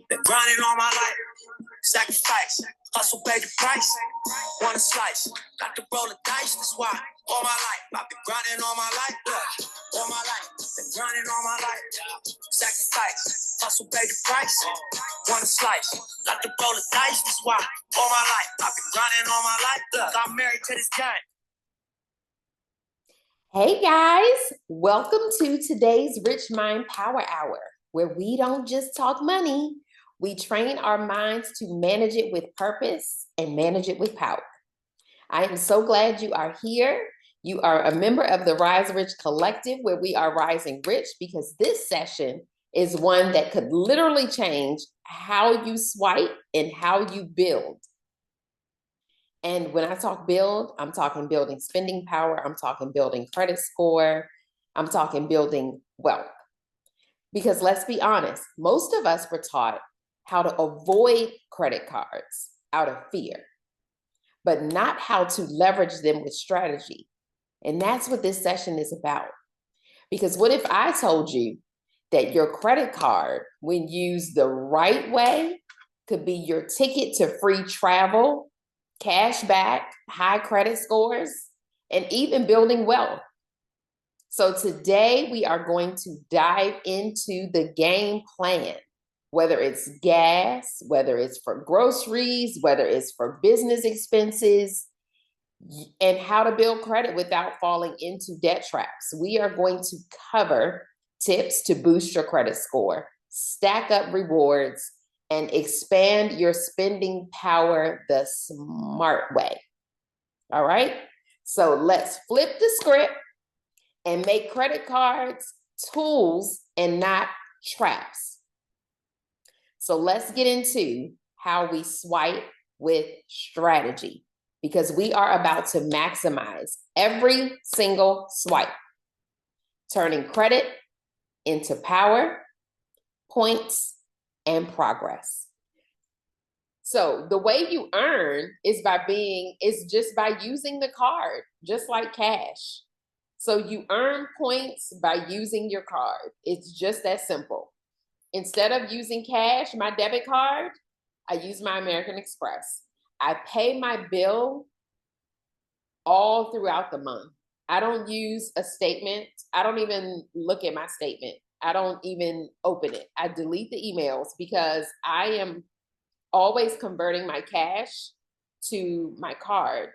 Been grinding all my life, sacrifice, hustle pay the price. Want a slice, got to roll the dice, that's why all my life I've been grinding all my life, yeah. All my life, been grinding all my life, sacrifice, hustle pay the price. Want a slice, got to roll the dice, that's why all my life I've been grinding all my life, yeah. I'm married to this game. Hey guys, welcome to today's Rich Mind Power Hour, where we don't just talk money, we train our minds to manage it with purpose and manage it with power. I am so glad you are here. You are a member of the Rise Rich Collective, where we are rising rich, because this session is one that could literally change how you swipe and how you build. And when I talk build, I'm talking building spending power. I'm talking building credit score. I'm talking building wealth. Because let's be honest, most of us were taught how to avoid credit cards out of fear, but not how to leverage them with strategy. And that's what this session is about. Because what if I told you that your credit card, when used the right way, could be your ticket to free travel, cash back, high credit scores, and even building wealth? So today we are going to dive into the game plan, whether it's gas, whether it's for groceries, whether it's for business expenses, and how to build credit without falling into debt traps. We are going to cover tips to boost your credit score, stack up rewards, and expand your spending power the smart way. All right, so let's flip the script and make credit cards tools and not traps. So let's get into how we swipe with strategy, because we are about to maximize every single swipe, turning credit into power, points, and progress. So the way you earn is just by using the card, just like cash. So you earn points by using your card. It's just that simple. Instead of using cash, my debit card, I use my American Express. I pay my bill all throughout the month. I don't use a statement. I don't even look at my statement. I don't even open it. I delete the emails because I am always converting my cash to my card.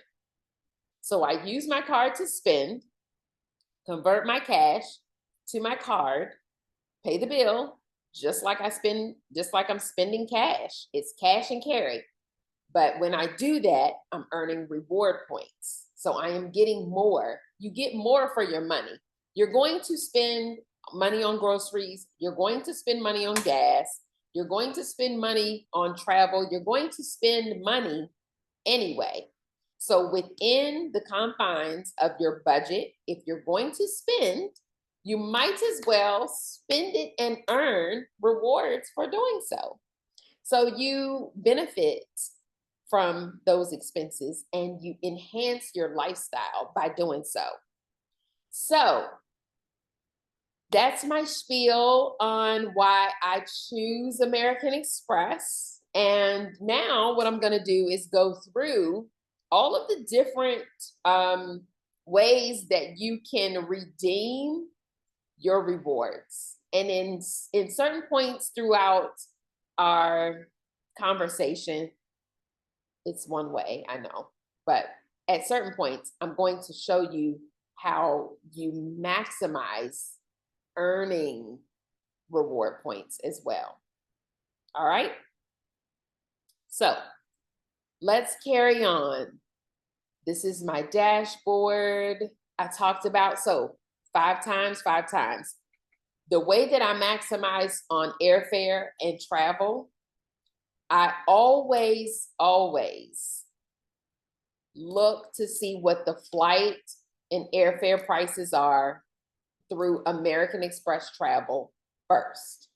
So I use my card to spend, convert my cash to my card, pay the bill, just like I'm spending cash. It's cash and carry. But when I do that, I'm earning reward points. So I am getting more. You get more for your money. You're going to spend money on groceries. You're going to spend money on gas. You're going to spend money on travel. You're going to spend money anyway. So within the confines of your budget, if you're going to spend, you might as well spend it and earn rewards for doing so. So you benefit from those expenses and you enhance your lifestyle by doing so. So that's my spiel on why I choose American Express. And now what I'm going to do is go through all of the different ways that you can redeem your rewards. And in certain points throughout our conversation, it's one way, I know, but at certain points, I'm going to show you how you maximize earning reward points as well. All right. So let's carry on. This is my dashboard. I talked about, so 5 times. The way that I maximize on airfare and travel, I always look to see what the flight and airfare prices are through American Express travel first.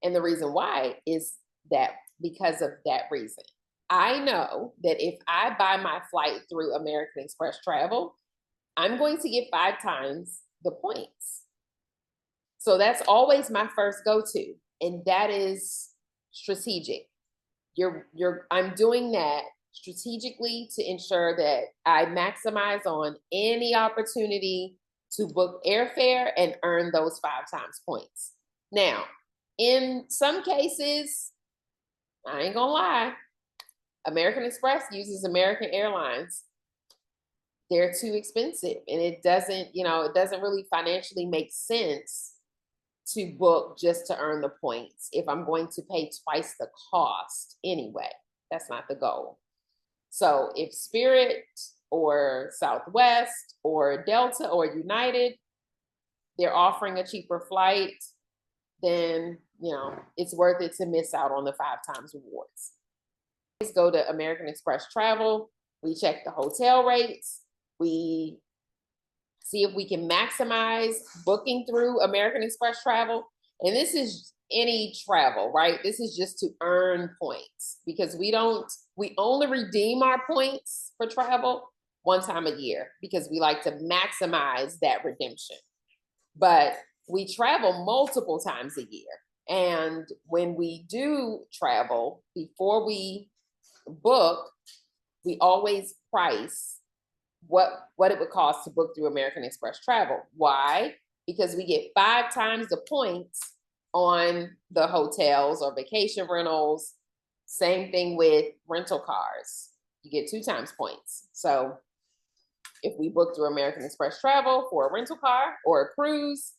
And the reason why is that because of that reason. I know that if I buy my flight through American Express travel, I'm going to get 5 times the points. So that's always my first go-to. And that is strategic. I'm doing that strategically to ensure that I maximize on any opportunity to book airfare and earn those 5 times points. Now, in some cases, I ain't gonna lie, American Express uses American Airlines. They're too expensive, and it doesn't really financially make sense to book just to earn the points if I'm going to pay twice the cost anyway. That's not the goal. So if Spirit or Southwest or Delta or United, they're offering a cheaper flight, then, it's worth it to miss out on the 5 times rewards. Let's go to American Express Travel. We check the hotel rates. We see if we can maximize booking through American Express Travel. And this is any travel, right? This is just to earn points, because we only redeem our points for travel 1 time a year, because we like to maximize that redemption. But we travel multiple times a year. And when we do travel, before we book, we always price what it would cost to book through American Express Travel. Why? Because we get 5 times the points on the hotels or vacation rentals. Same thing with rental cars. You get 2 times points. So if we book through American Express Travel for a rental car or a cruise,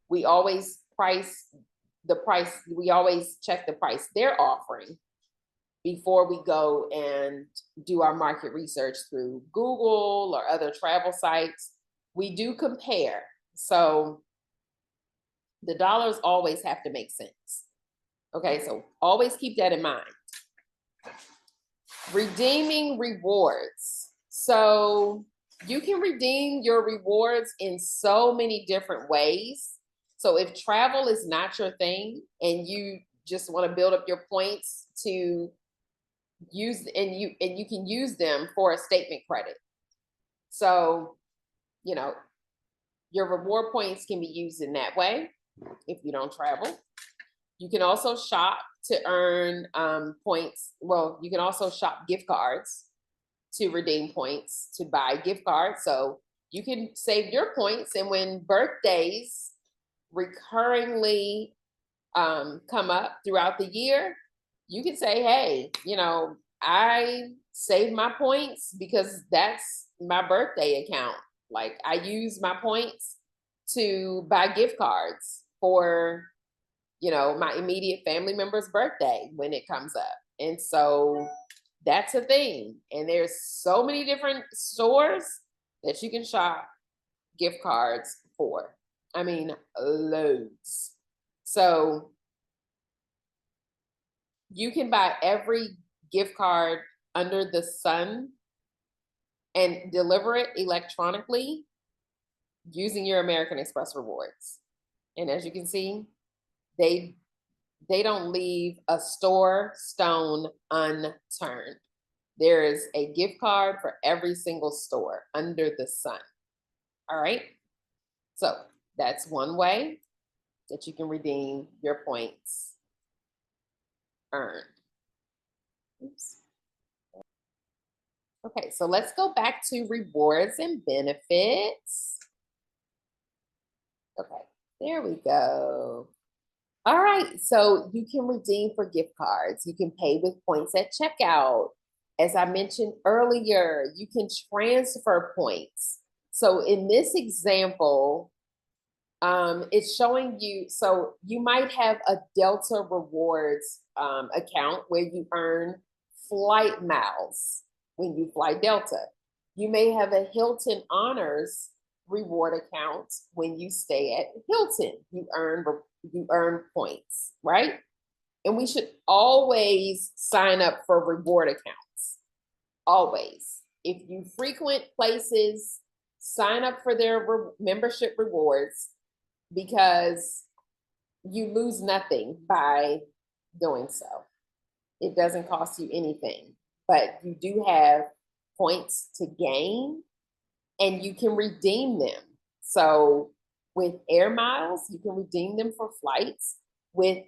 we always check the price they're offering before we go and do our market research through Google or other travel sites. We do compare. So the dollars always have to make sense. Okay, so always keep that in mind. Redeeming rewards. So you can redeem your rewards in so many different ways. So if travel is not your thing and you just want to build up your points to use, and you can use them for a statement credit. So, your reward points can be used in that way if you don't travel. You can also shop to earn points. Well, you can also shop gift cards to redeem points to buy gift cards. So you can save your points, and when birthdays recurringly come up throughout the year, you can say, hey, I save my points because that's my birthday account. Like, I use my points to buy gift cards for, my immediate family member's birthday when it comes up. And so that's a thing. And there's so many different stores that you can shop gift cards for. I mean, loads. So you can buy every gift card under the sun and deliver it electronically using your American Express rewards. And as you can see, they don't leave a store stone unturned. There is a gift card for every single store under the sun. All right. So that's one way that you can redeem your points earned. Oops. Okay, so let's go back to rewards and benefits. Okay, there we go. All right, so you can redeem for gift cards. You can pay with points at checkout. As I mentioned earlier, you can transfer points. So in this example, it's showing you, so you might have a Delta Rewards account where you earn flight miles when you fly Delta. You may have a Hilton Honors reward account when you stay at Hilton. You earn points, right? And we should always sign up for reward accounts. Always. If you frequent places, sign up for their membership rewards, because you lose nothing by doing so. It doesn't cost you anything, but you do have points to gain and you can redeem them. So with air miles, you can redeem them for flights. With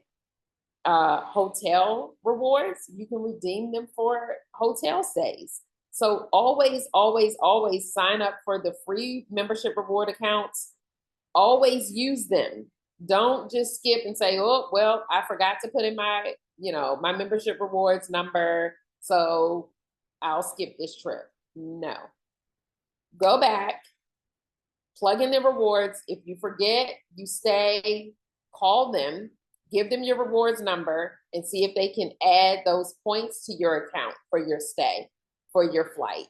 hotel rewards, you can redeem them for hotel stays. So always, always, always sign up for the free membership reward accounts. Always use them. Don't just skip and say, oh, well, I forgot to put in my, my membership rewards number, so I'll skip this trip. No. Go back, plug in the rewards. If you forget, you stay, call them, give them your rewards number, and see if they can add those points to your account for your stay, for your flight.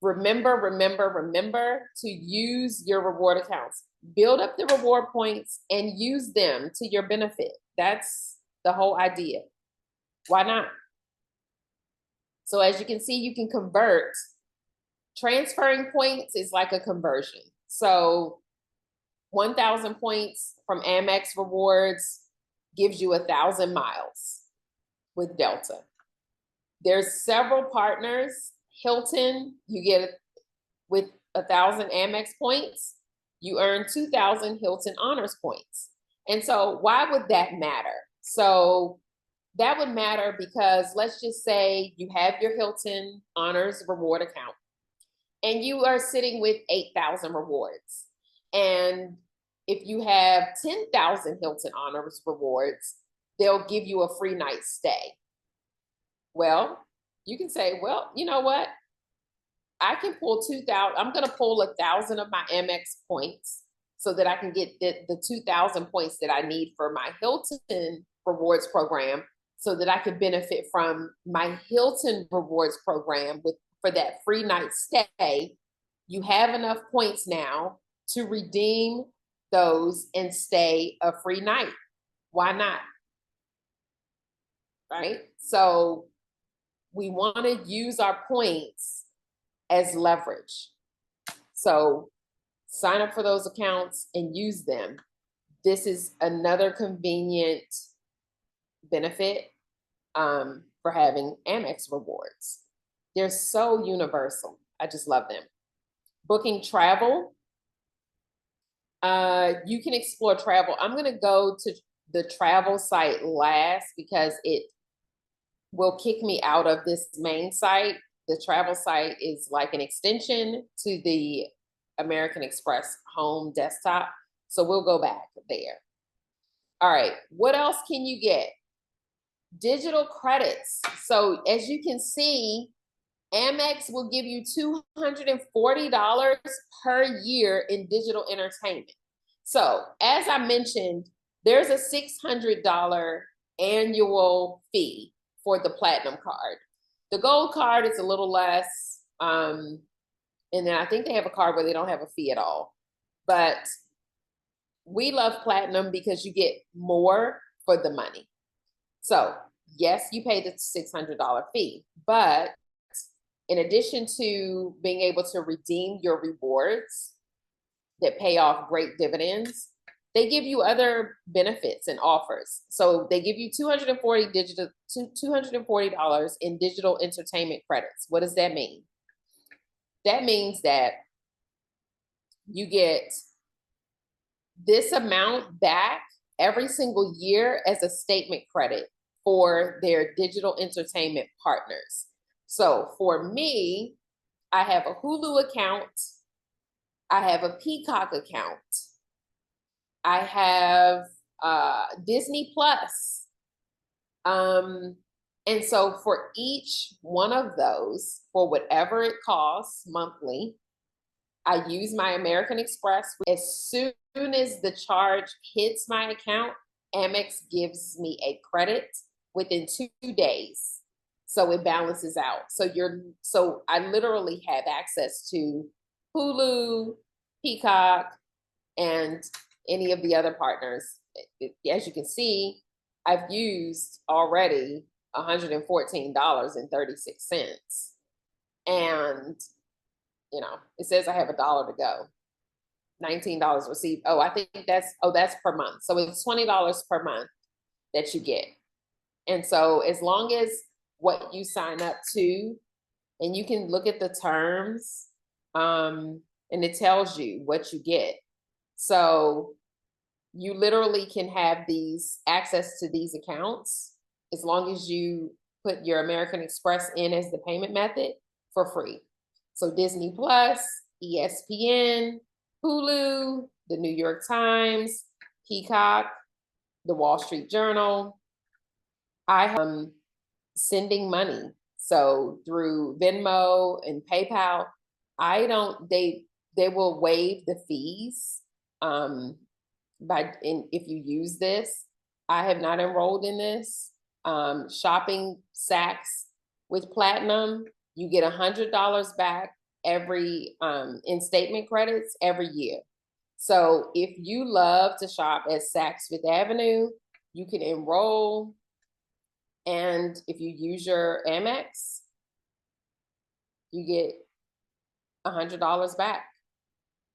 Remember to use your reward accounts. Build up the reward points and use them to your benefit. That's the whole idea. Why not? So as you can see, you can convert. Transferring points is like a conversion. So 1,000 points from Amex Rewards gives you 1,000 miles with Delta. There's several partners. Hilton, you get with 1,000 Amex points, you earn 2,000 Hilton Honors points. And so why would that matter? So that would matter because let's just say you have your Hilton Honors reward account and you are sitting with 8,000 rewards. And if you have 10,000 Hilton Honors rewards, they'll give you a free night stay. Well, you can say, well, you know what? I can pull 2,000. I'm going to pull 1,000 of my Amex points so that I can get the 2,000 points that I need for my Hilton rewards program so that I could benefit from my Hilton rewards program for that free night stay. You have enough points now to redeem those and stay a free night. Why not? Right? So we want to use our points as leverage. So sign up for those accounts and use them. This is another convenient benefit for having Amex rewards. They're so universal. I just love them. Booking travel. You can explore travel. I'm going to go to the travel site last because it will kick me out of this main site. The travel site is like an extension to the American Express home desktop. So we'll go back there. All right, what else can you get? Digital credits. So as you can see, Amex will give you $240 per year in digital entertainment. So as I mentioned, there's a $600 annual fee for the platinum card. The gold card is a little less. And then I think they have a card where they don't have a fee at all. But we love platinum because you get more for the money. So yes, you pay the $600 fee, but in addition to being able to redeem your rewards that pay off great dividends, they give you other benefits and offers. So they give you $240 in digital entertainment credits. What does that mean? That means that you get this amount back every single year as a statement credit for their digital entertainment partners. So for me, I have a Hulu account. I have a Peacock account. I have Disney Plus. And so for each one of those, for whatever it costs monthly, I use my American Express. As soon as the charge hits my account, Amex gives me a credit within 2 days. So it balances out. So I literally have access to Hulu, Peacock, and any of the other partners. As you can see, I've used already $114.36. And, it says I have $1 to go. $19 received. Oh, I think that's per month. So it's $20 per month that you get. And so as long as what you sign up to, and you can look at the terms, and it tells you what you get. So you literally can have these access to these accounts as long as you put your American Express in as the payment method for free. So Disney Plus, ESPN, Hulu, the New York Times, Peacock, the Wall Street Journal. I am sending money. So through Venmo and PayPal, they will waive the fees if you use this. I have not enrolled in this. Shopping Saks with Platinum, you get $100 back every in statement credits every year. So if you love to shop at Saks Fifth Avenue, you can enroll. And if you use your Amex, you get $100 back.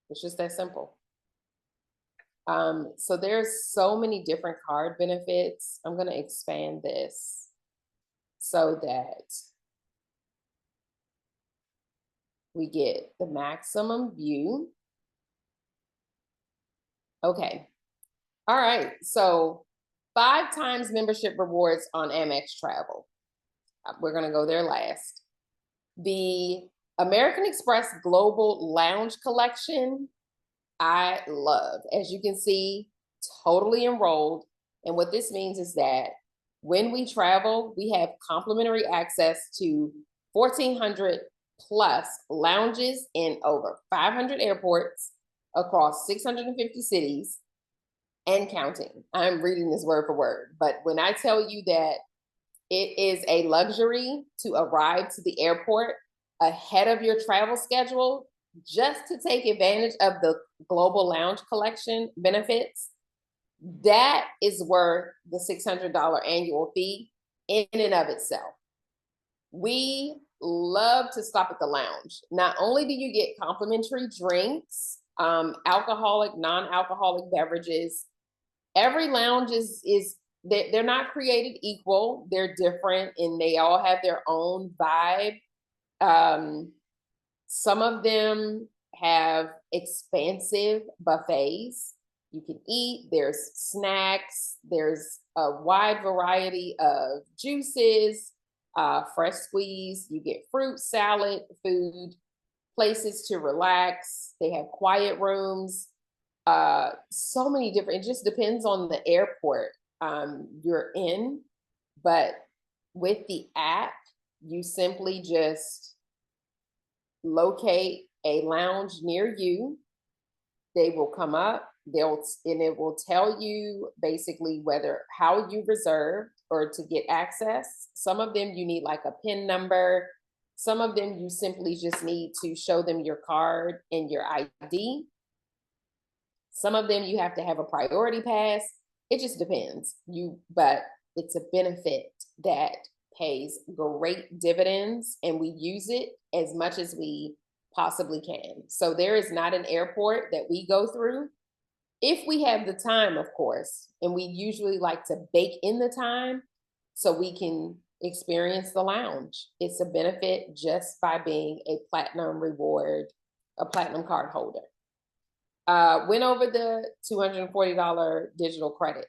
It's just that simple. So there's so many different card benefits. I'm going to expand this so that we get the maximum view. Okay. All right. So 5 times membership rewards on Amex Travel. We're going to go there last. The American Express Global Lounge Collection, I love. As you can see, totally enrolled. And what this means is that when we travel, we have complimentary access to 1,400 plus lounges in over 500 airports across 650 cities and counting. I'm reading this word for word, but when I tell you that it is a luxury to arrive to the airport ahead of your travel schedule just to take advantage of the Global Lounge Collection benefits, that is worth the $600 annual fee in and of itself. We love to stop at the lounge. Not only do you get complimentary drinks, alcoholic, non-alcoholic beverages, every lounge they're not created equal. They're different and they all have their own vibe. Some of them have expansive buffets. You can eat, there's snacks, there's a wide variety of juices, fresh squeeze, you get fruit, salad, food, places to relax. They have quiet rooms, so many different, it just depends on the airport you're in. But with the app, you simply just locate a lounge near you. They will come up, and it will tell you basically how you reserved or to get access. Some of them you need like a PIN number. Some of them you simply just need to show them your card and your ID. Some of them you have to have a priority pass. It just depends. But it's a benefit that pays great dividends, and we use it as much as we possibly can. So there is not an airport that we go through, if we have the time, of course, and we usually like to bake in the time so we can experience the lounge. It's a benefit just by being a platinum card holder. Went over the $240 digital credit.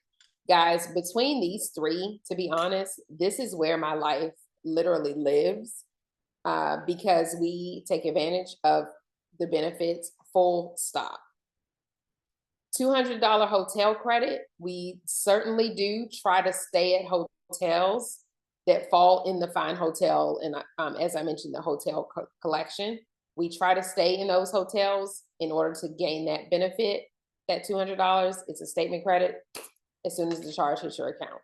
Guys, between these 3, to be honest, this is where my life literally lives, because we take advantage of the benefits full stop. $200 hotel credit. We certainly do try to stay at hotels that fall in the fine hotel, and as I mentioned, the hotel collection. We try to stay in those hotels in order to gain that benefit. That $200, it's a statement credit as soon as the charge hits your account.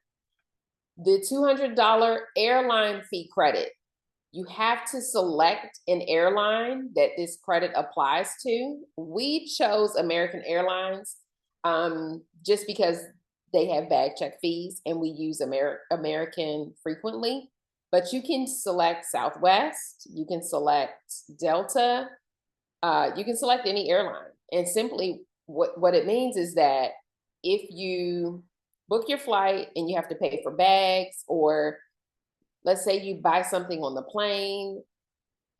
The $200 airline fee credit. You have to select an airline that this credit applies to. We chose American Airlines just because they have bag check fees and we use American frequently. But you can select Southwest, you can select Delta, you can select any airline. And simply what it means is that if you book your flight and you have to pay for bags, or let's say you buy something on the plane,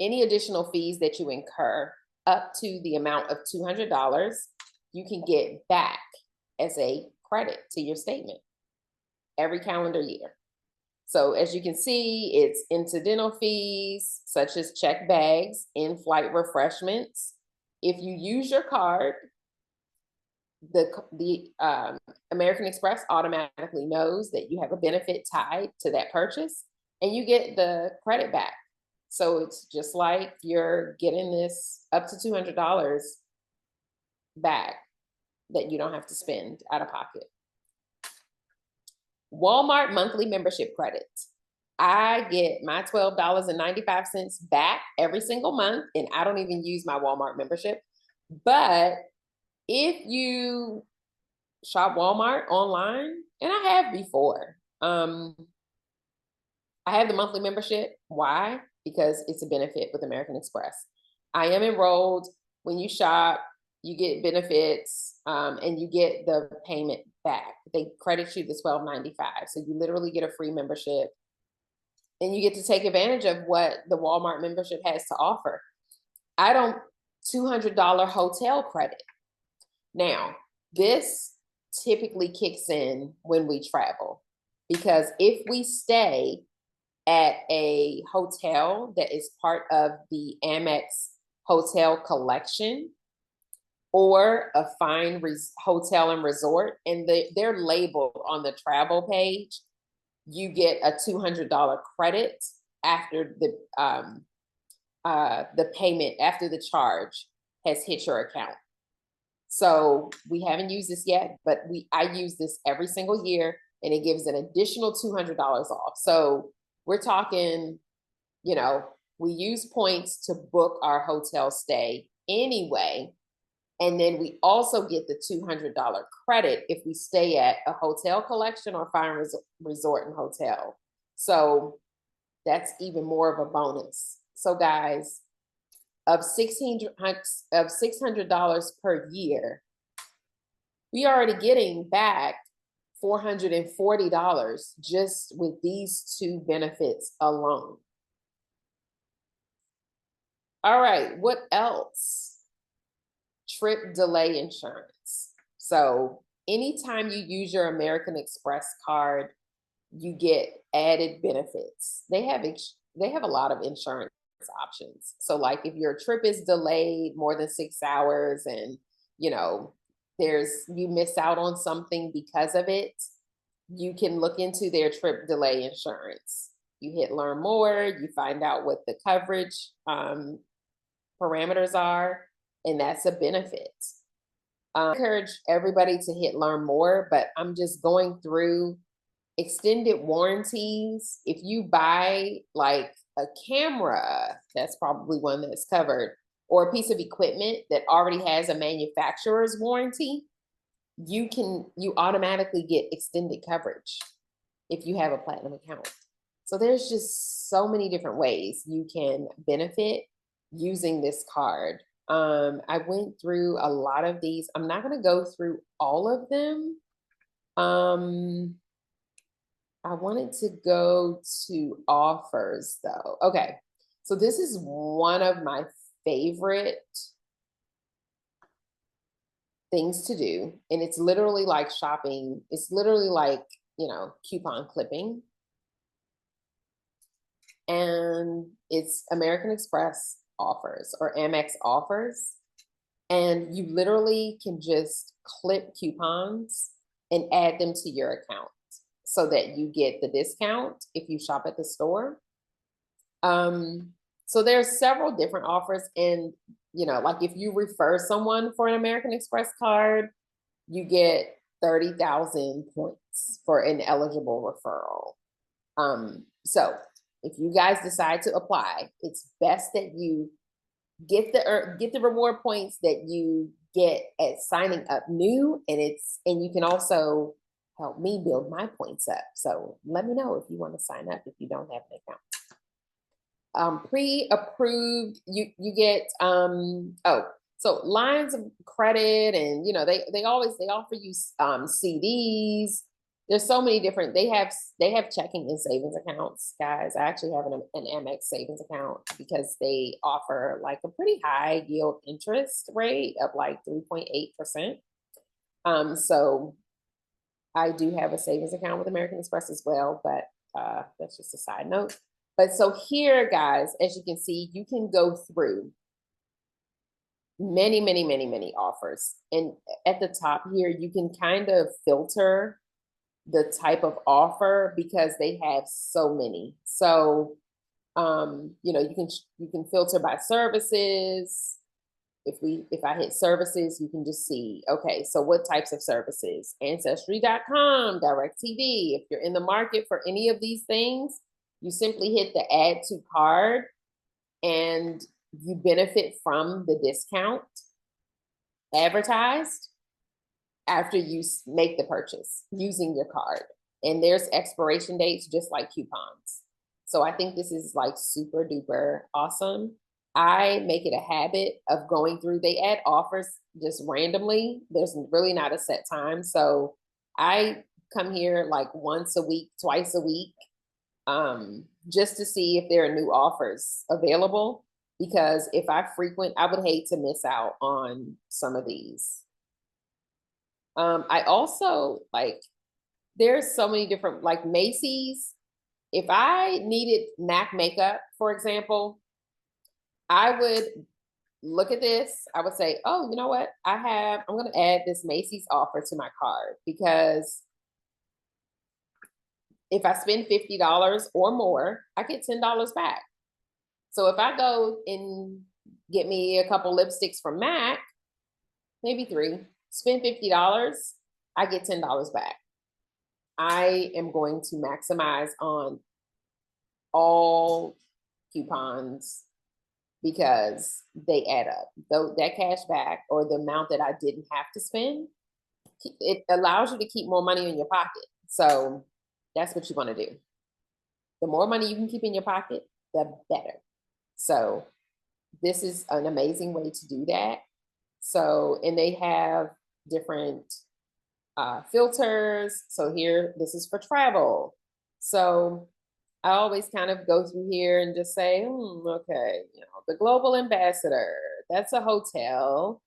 any additional fees that you incur up to the amount of $200, you can get back as a credit to your statement every calendar year. So as you can see, it's incidental fees such as check bags, in-flight refreshments. If you use your card, the American Express automatically knows that you have a benefit tied to that purchase, and you get the credit back. So it's just like you're getting this up to $200 back that you don't have to spend out of pocket. Walmart monthly membership credit. I get my $12.95 back every single month, and I don't even use my Walmart membership. But if you shop Walmart online, and I have before, I have the monthly membership. Why? Because it's a benefit with American Express. I am enrolled. When you shop, you get benefits, and you get the payment back. They credit you the $12.95. So you literally get a free membership, and you get to take advantage of what the Walmart membership has to offer. I don't $200 hotel credit. Now, this typically kicks in when we travel, because if we stay at a hotel that is part of the Amex hotel collection or a fine hotel and resort, and they're labeled on the travel page, you get a $200 credit after the payment, after the charge has hit your account. So we haven't used this yet, but I use this every single year, and it gives an additional $200 off. So we're talking, you know, we use points to book our hotel stay anyway. And then we also get the $200 credit if we stay at a hotel collection or fine resort and hotel. So that's even more of a bonus. So guys, of $600 per year, we are already getting back $440 just with these two benefits alone. All right, what else? Trip delay insurance. So anytime you use your American Express card, you get added benefits. They have a lot of insurance options. So like if your trip is delayed more than 6 hours, and you know you miss out on something because of it, you can look into their trip delay insurance. You hit learn more, you find out what the coverage parameters are, and that's a benefit. I encourage everybody to hit learn more, but I'm just going through extended warranties. If you buy like a camera, that's probably one that's covered, or a piece of equipment that already has a manufacturer's warranty, you automatically get extended coverage if you have a platinum account. So there's just so many different ways you can benefit using this card. I went through a lot of these. I'm not going to go through all of them. I wanted to go to offers though. Okay. So this is one of my favorite things to do. And it's literally like shopping. It's literally like, you know, coupon clipping. And it's American Express offers or Amex offers. And you literally can just clip coupons and add them to your account so that you get the discount if you shop at the store. So there's several different offers, and you know, like if you refer someone for an American Express card, you get 30,000 points for an eligible referral. So if you guys decide to apply, it's best that you get the reward points that you get at signing up new, and you can also help me build my points up. So let me know if you want to sign up if you don't have an account. Pre-approved, you get so lines of credit, and you know they offer you CDs. There's so many different. They have checking and savings accounts, guys. I actually have an Amex savings account because they offer like a pretty high yield interest rate of like 3.8%. So I do have a savings account with American Express as well, but that's just a side note. But so here, guys, as you can see, you can go through many, many, many, many offers. And at the top here, you can kind of filter the type of offer because they have so many. So, you know, you can filter by services. If I hit services, you can just see, okay, so what types of services? Ancestry.com, DirecTV. If you're in the market for any of these things, you simply hit the add to cart and you benefit from the discount advertised after you make the purchase using your card. And there's expiration dates just like coupons. So I think this is like super duper awesome. I make it a habit of going through, they add offers just randomly. There's really not a set time. So I come here like once a week, twice a week, just to see if there are new offers available. Because if I frequent, I would hate to miss out on some of these. I also like, there's so many different, like Macy's. If I needed MAC makeup, for example, I would look at this. I would say, oh, you know what? I'm going to add this Macy's offer to my card because if I spend $50 or more, I get $10 back. So if I go and get me a couple lipsticks from MAC, maybe 3, spend $50, I get $10 back. I am going to maximize on all coupons because they add up. Though that cash back or the amount that I didn't have to spend, it allows you to keep more money in your pocket. So that's what you want to do. The more money you can keep in your pocket, the better. So this is an amazing way to do that. So, and they have different filters. So here, this is for travel. So I always kind of go through here and just say, okay, you know, the global ambassador, that's a hotel.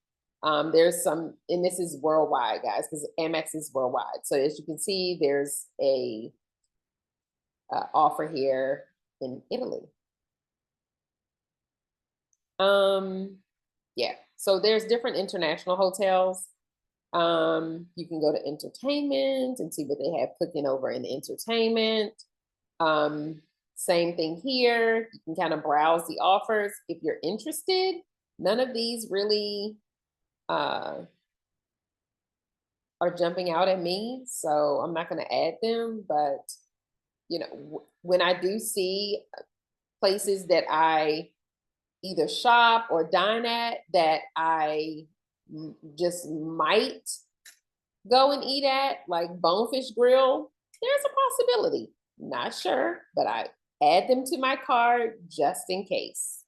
There's some, and this is worldwide, guys, because Amex is worldwide. So as you can see, there's a offer here in Italy. Yeah, so there's different international hotels. You can go to entertainment and see what they have cooking over in entertainment. Same thing here. You can kind of browse the offers if you're interested. None of these really are jumping out at me, so I'm not going to add them. But you know, when I do see places that I either shop or dine at that I just might go and eat at, like Bonefish Grill, there's a possibility. Not sure, but I add them to my card just in case.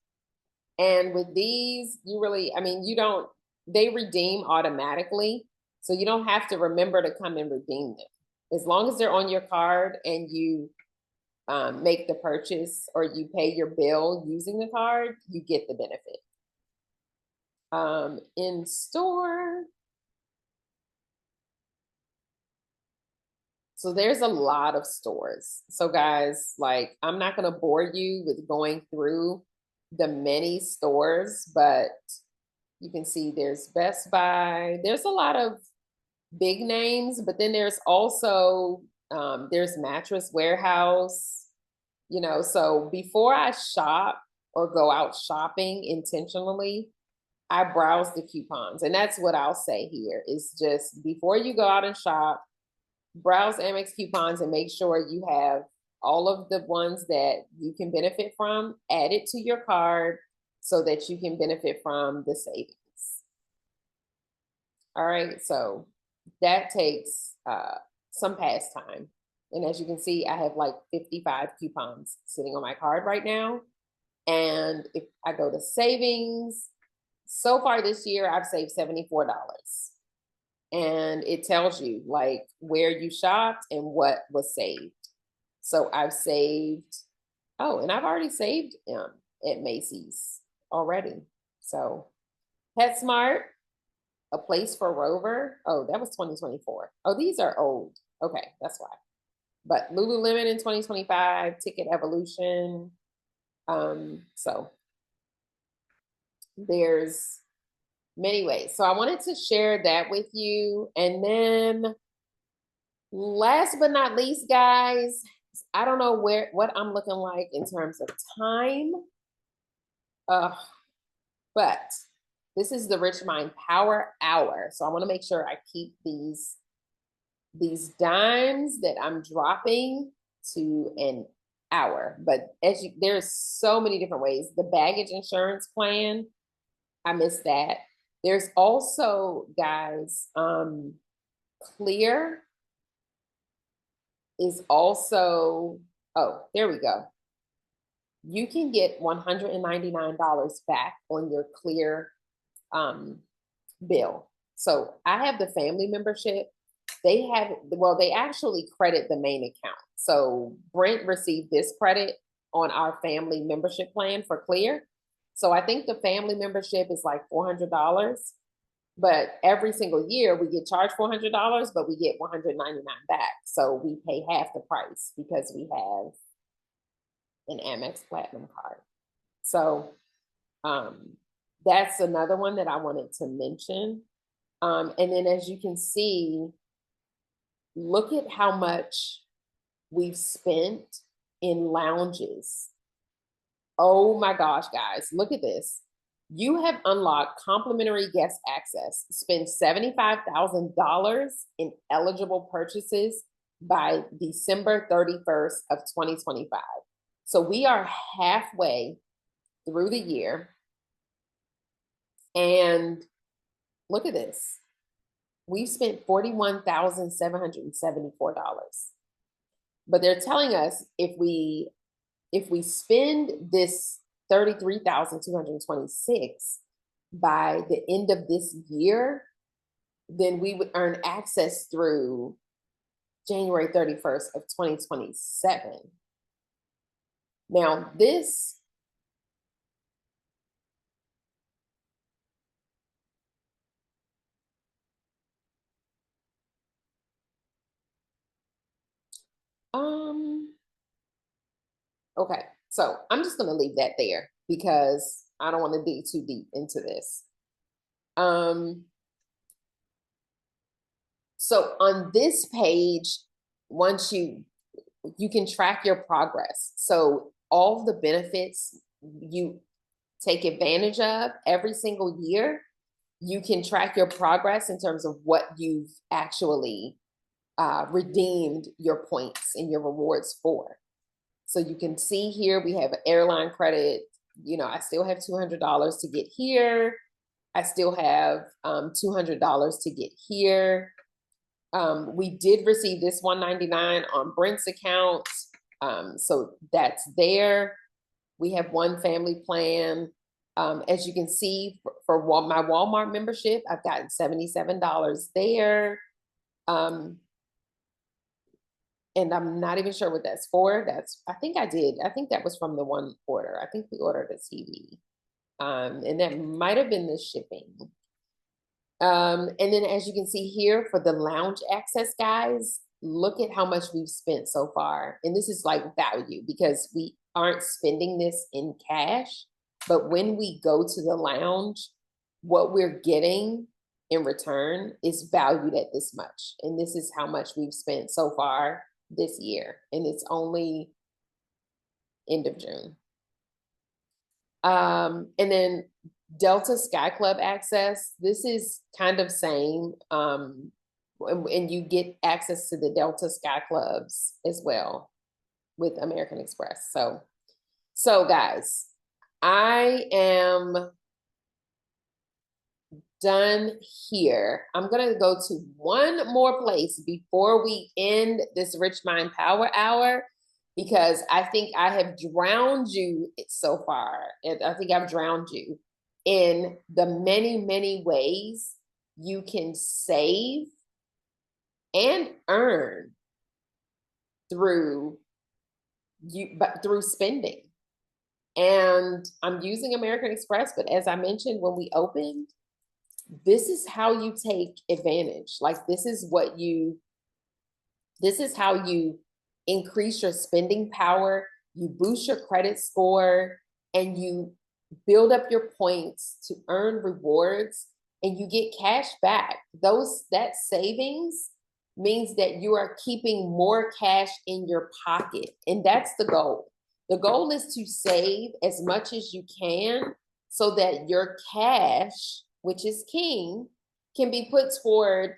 And with these, you really, I mean, they redeem automatically. So you don't have to remember to come and redeem them. As long as they're on your card and you make the purchase or you pay your bill using the card, you get the benefit. In store, so there's a lot of stores. So guys, like, I'm not going to bore you with going through the many stores, but you can see there's Best Buy. There's a lot of big names, but then there's also, there's Mattress Warehouse, you know, so before I shop or go out shopping intentionally, I browse the coupons. And that's what I'll say here is just before you go out and shop, browse Amex coupons and make sure you have all of the ones that you can benefit from, add it to your card so that you can benefit from the savings. All right, so that takes some pastime. And as you can see, I have like 55 coupons sitting on my card right now. And if I go to savings, so far this year, I've saved $74. And it tells you like where you shopped and what was saved. So I've saved, oh, and I've already saved at Macy's already. So PetSmart, A Place for Rover. Oh, that was 2024. Oh, these are old. Okay, that's why. But Lululemon in 2025, Ticket Evolution. So there's many ways. So I wanted to share that with you. And then last but not least, guys, I don't know what I'm looking like in terms of time. But this is the Rich Mind Power Hour. So I want to make sure I keep these dimes that I'm dropping to an hour. But there's so many different ways. The baggage insurance plan, I missed that. There's also, guys, Clear is also, oh, there we go. You can get $199 back on your Clear bill. So I have the family membership. They actually credit the main account. So Brent received this credit on our family membership plan for Clear. So I think the family membership is like $400, but every single year we get charged $400, but we get $199 back. So we pay half the price because we have an Amex Platinum card. So that's another one that I wanted to mention. And then as you can see, look at how much we've spent in lounges. Oh my gosh, guys, look at this. You have unlocked complimentary guest access. Spend $75,000 in eligible purchases by December 31st of 2025. So we are halfway through the year. And look at this. We've spent $41,774. But they're telling us if we spend this 33,226 by the end of this year, then we would earn access through January 31st of 2027. Now, this okay, so I'm just going to leave that there because I don't want to dig too deep into this. So on this page, once you can track your progress. So all the benefits you take advantage of every single year, you can track your progress in terms of what you've actually redeemed your points and your rewards for. So you can see here, we have airline credit. You know, I still have $200 to get here. I still have $200 to get here. We did receive this $199 on Brent's account. So that's there. We have one family plan. As you can see, for my Walmart membership, I've gotten $77 there. And I'm not even sure what that's for. I think that was from the one order. I think we ordered a TV. And that might have been the shipping. And then as you can see here for the lounge access, guys, look at how much we've spent so far. And this is like value because we aren't spending this in cash. But when we go to the lounge, what we're getting in return is valued at this much. And this is how much we've spent so far this year. And it's only end of June. And then Delta Sky Club access, this is kind of same. And you get access to the Delta Sky Clubs as well with American Express. So guys, I am done here. I'm going to go to one more place before we end this Rich Mind Power Hour, because I think I have drowned you so far. And I think I've drowned you in the many, many ways you can save and earn through spending. And I'm using American Express, but as I mentioned when we opened, this is how you take advantage. Like this is how you increase your spending power, you boost your credit score, and you build up your points to earn rewards, and you get cash back. That savings means that you are keeping more cash in your pocket, and that's the goal. The goal is to save as much as you can so that your cash, which is king, can be put toward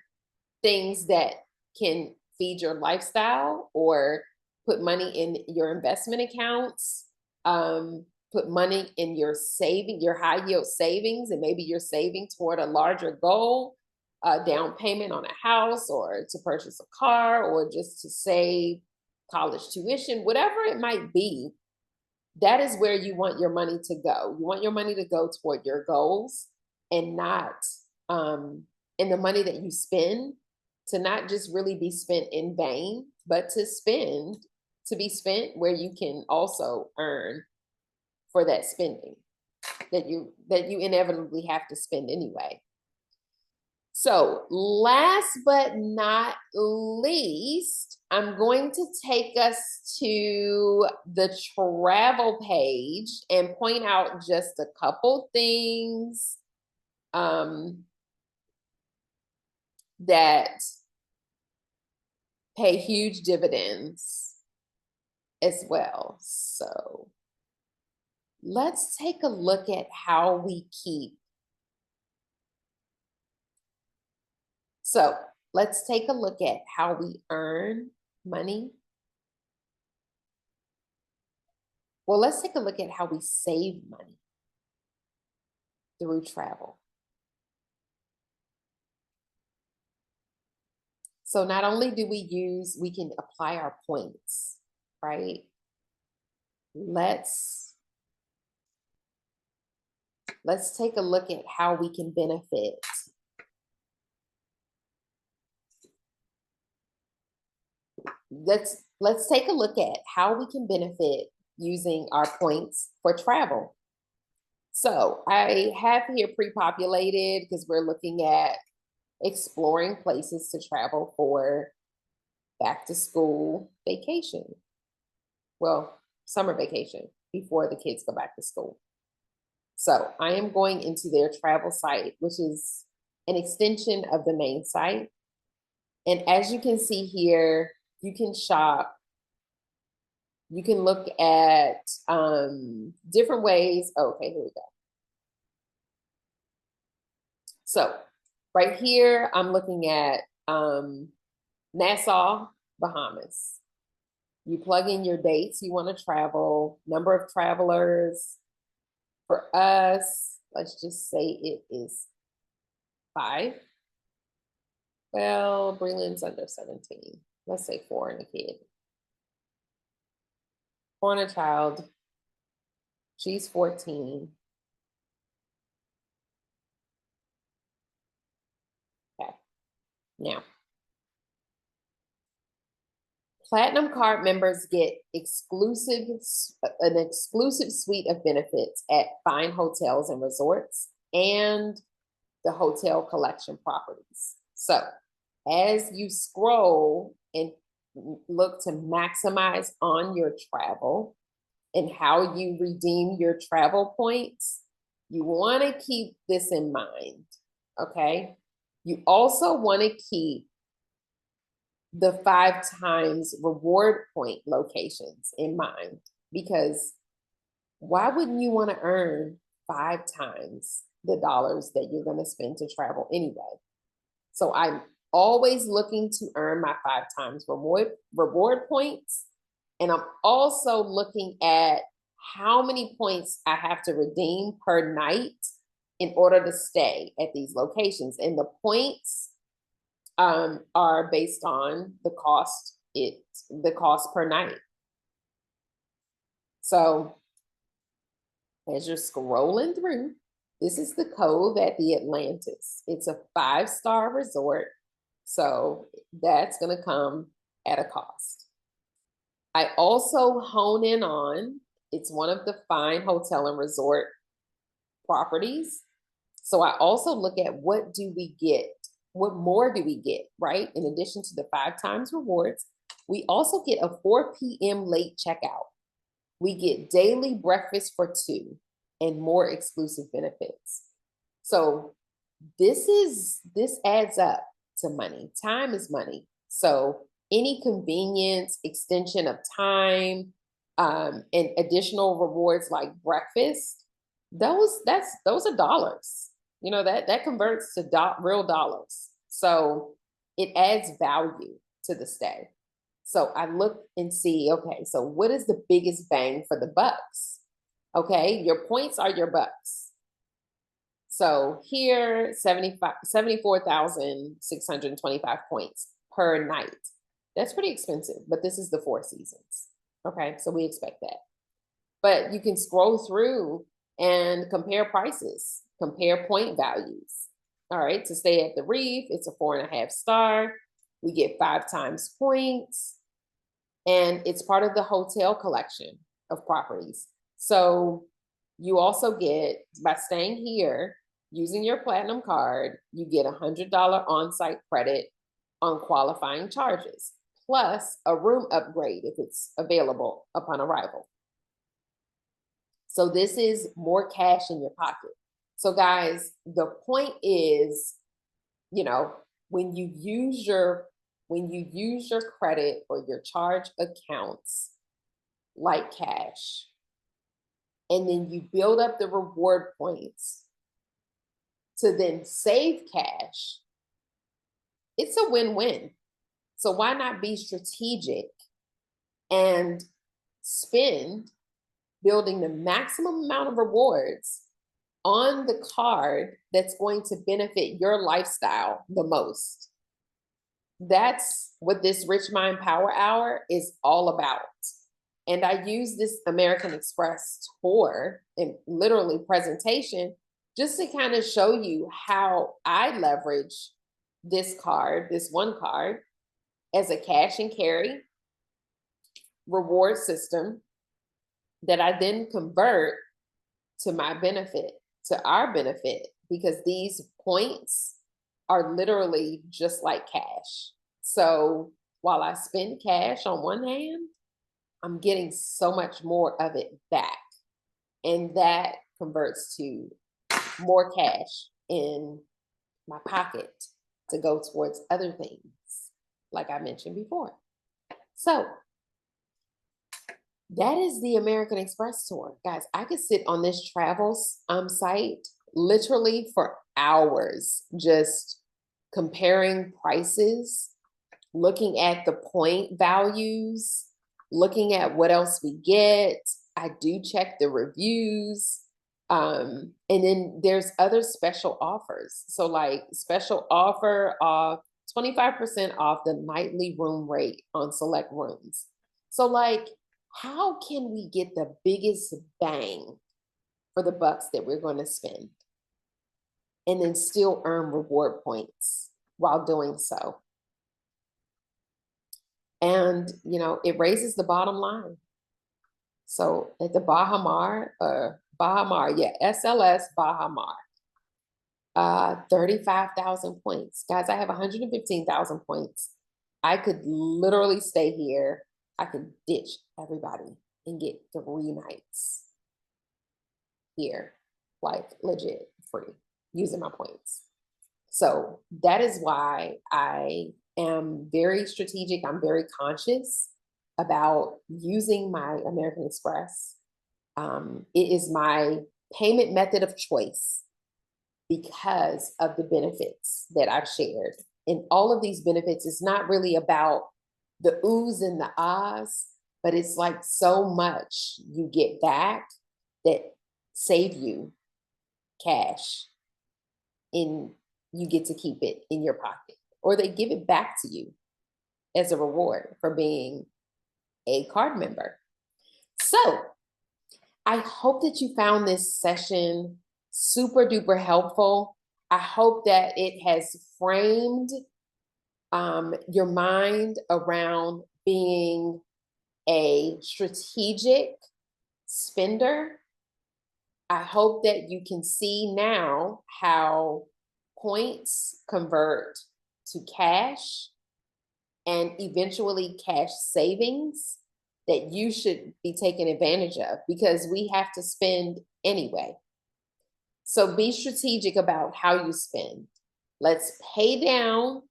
things that can feed your lifestyle or put money in your investment accounts, put money in your high yield savings, and maybe you're saving toward a larger goal, a down payment on a house, or to purchase a car, or just to save college tuition, whatever it might be. That is where you want your money to go. You want your money to go toward your goals, and not and the money that you spend to not just really be spent in vain, but to be spent where you can also earn for that spending that you inevitably have to spend anyway. So last but not least, I'm going to take us to the travel page and point out just a couple things that pay huge dividends as well. So let's take a look at how we keep. So let's take a look at how we earn money. Well, let's take a look at how we save money through travel. So not only do we can apply our points, right? Let's take a look at how we can benefit. Let's take a look at how we can benefit using our points for travel. So I have here pre-populated because we're looking at exploring places to travel for back to school vacation. Well, summer vacation before the kids go back to school. So I am going into their travel site, which is an extension of the main site. And as you can see here, you can shop. You can look at different ways. Okay, here we go. So right here, I'm looking at Nassau, Bahamas. You plug in your dates you want to travel, number of travelers. For us, let's just say it is 5. Well, Breland's under 17. Let's say 4 and a kid. 4 and a child. She's 14. Okay. Now, Platinum card members get an exclusive suite of benefits at fine hotels and resorts and the hotel collection properties. So as you scroll and look to maximize on your travel and how you redeem your travel points, you want to keep this in mind, okay? You also want to keep the 5 times reward point locations in mind, because why wouldn't you want to earn 5 times the dollars that you're going to spend to travel anyway? So I'm always looking to earn my 5 times reward points. And I'm also looking at how many points I have to redeem per night in order to stay at these locations. And the points are based on the cost per night. So as you're scrolling through, this is the Cove at the Atlantis. It's a 5-star resort, so that's going to come at a cost. I also hone in on, it's one of the fine hotel and resort properties. So I also look at what do we get? What more do we get, right? In addition to the 5 times rewards, we also get a 4 p.m. late checkout. We get daily breakfast for 2 and more exclusive benefits. So this adds up to money. Time is money. So any convenience, extension of time, and additional rewards like breakfast, those are dollars. You know, that converts to real dollars. So it adds value to the stay. So I look and see, okay, so what is the biggest bang for the bucks? Okay, your points are your bucks. So here, 74,625 points per night. That's pretty expensive, but this is the Four Seasons. Okay, so we expect that. But you can scroll through and compare prices, compare point values. All right, to stay at the Reef, it's a 4.5 star. We get 5 times points, and it's part of the hotel collection of properties. So you also get, by staying here, using your platinum card, you get $100 on-site credit on qualifying charges, plus a room upgrade if it's available upon arrival. So this is more cash in your pocket. So guys, the point is, you know, when you use your credit or your charge accounts like cash, and then you build up the reward points to then save cash, it's a win-win. So why not be strategic and spend building the maximum amount of rewards on the card that's going to benefit your lifestyle the most? That's what this Rich Mind Power Hour is all about. And I use this American Express tour and literally presentation just to kind of show you how I leverage this one card, as a cash and carry reward system that I then convert to my benefit, to our benefit, because these points are literally just like cash. So while I spend cash on one hand, I'm getting so much more of it back. And that converts to more cash in my pocket to go towards other things, like I mentioned before. So that is the American Express tour. Guys, I could sit on this travel site literally for hours, just comparing prices, looking at the point values, looking at what else we get. I do check the reviews. And then there's other special offers. So like special offer of 25% off the nightly room rate on select rooms. So like, how can we get the biggest bang for the bucks that we're going to spend and then still earn reward points while doing so? And, you know, it raises the bottom line. So at the Baha Mar, SLS Baha Mar, 35,000 points. Guys, I have 115,000 points. I could literally stay here. I could ditch everybody and get 3 nights here, like legit free, using my points. So that is why I am very strategic. I'm very conscious about using my American Express. It is my payment method of choice because of the benefits that I've shared. And all of these benefits is not really about the oohs and the ahs, but it's like so much you get back that save you cash, and you get to keep it in your pocket, or they give it back to you as a reward for being a card member. So I hope that you found this session super duper helpful. I hope that it has framed your mind around being a strategic spender I hope that you can see now how points convert to cash and eventually cash savings that you should be taking advantage of, because we have to spend anyway. So be strategic about how you spend. Let's pay down,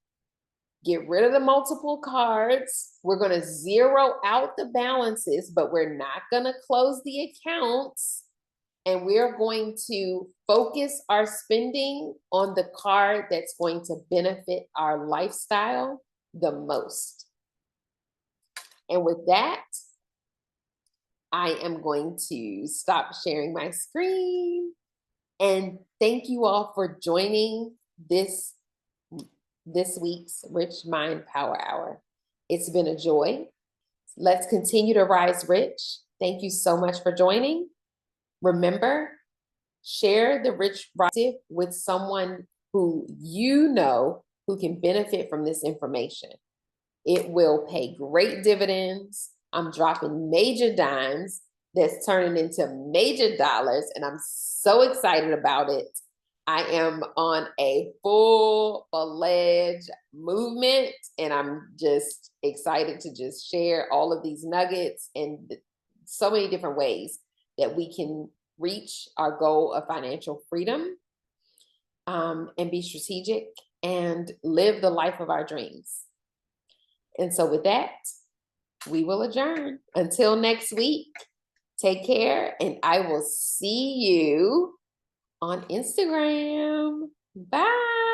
get rid of the multiple cards. We're going to zero out the balances, but we're not going to close the accounts. And we're going to focus our spending on the card that's going to benefit our lifestyle the most. And with that, I am going to stop sharing my screen. And thank you all for joining this week's Rich Mind Power Hour. It's been a joy. Let's continue to rise rich. Thank you so much for joining. Remember, share the Rich Rise with someone who you know who can benefit from this information. It will pay great dividends. I'm dropping major dimes that's turning into major dollars, and I'm so excited about it. I am on a full-fledged movement, and I'm just excited to just share all of these nuggets and so many different ways that we can reach our goal of financial freedom, and be strategic and live the life of our dreams. And so with that, we will adjourn. Until next week, take care, and I will see you on Instagram. Bye.